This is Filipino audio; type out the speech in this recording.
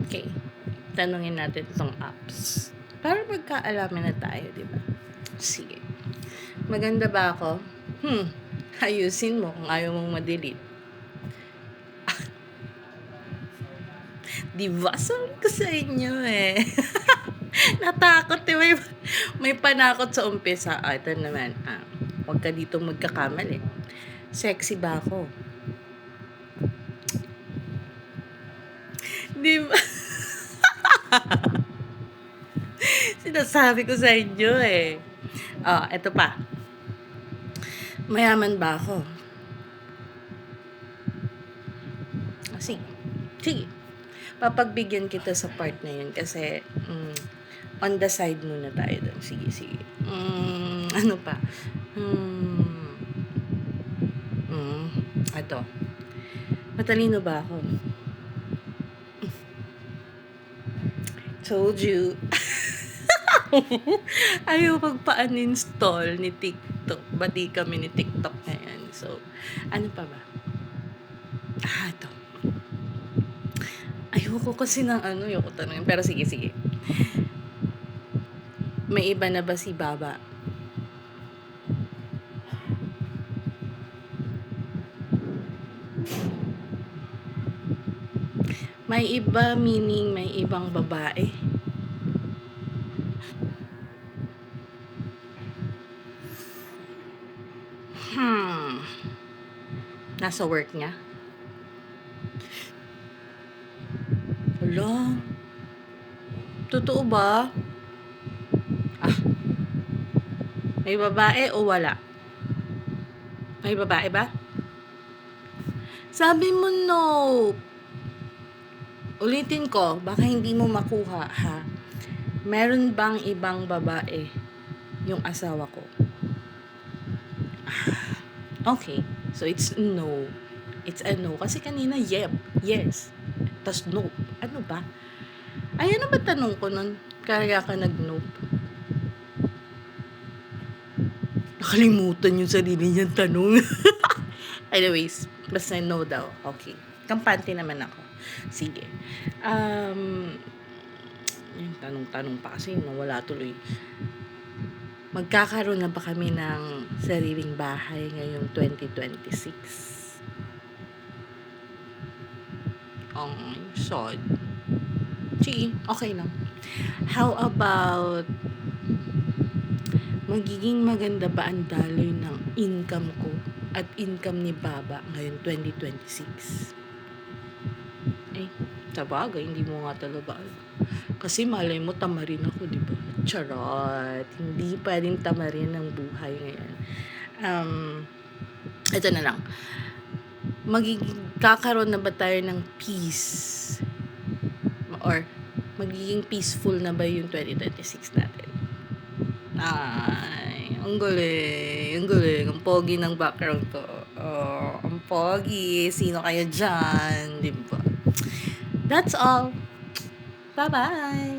Okay, tanungin natin itong apps. Para magkaalaman na tayo, di ba? Sige. Maganda ba ako? Ayusin mo kung ayaw mong ma-delete. Di ba? Sabi ko sa inyo eh. Natakot eh. May panakot sa umpisa. Ito naman. Huwag ka dito magkakamali. Sexy ba ako? Di ba? Sinasabi ko sa inyo eh. Ito pa. Mayaman ba ako? Sige. Papagbigyan kita sa part na yun kasi on the side muna tayo doon. Sige. Ano pa? Ito. Matalino ba ako? Told you. Ayaw magpa-uninstall ni TikTok. Bati kami ni TikTok ngayon. So, ano pa ba? Ito. Ayoko kasi ng ayoko tanongin. Pero sige. May iba na ba si Baba? May iba meaning may ibang babae. Nasa work niya? Wala. Totoo ba? May babae o wala? May babae ba? Sabi mo no. Ulitin ko, baka hindi mo makuha ha. Meron bang ibang babae yung asawa ko? Okay. So it's no. It's a no. Kasi kanina yes. Tas no. Ano ba? Ay, ano ba tanong ko nun? Kaya ka nag-no. Nakalimutan yung sarili niyang tanong. Anyways, basta no daw. Okay. Kampante naman ako. Sige. Yung tanong pa kasi nawala tuloy. Magkakaroon na ba kami ng sariling bahay ngayong 2026? Sad. Sige, okay lang. How about magiging maganda ba ang daloy ng income ko at income ni Baba ngayon 2026? Sa bagay, hindi mo nga talaga kasi malay mo tamarin ako, di ba? Charot. Hindi pwedeng tamarin ang buhay ngayon. Ito na lang. Kakaroon na ba tayo ng peace? Or magiging peaceful na ba yung 2026 natin? Ay, ang galing. Ang pogi ng background ko. Ang pogi. Sino kayo dyan? Di ba? That's all. Bye-bye.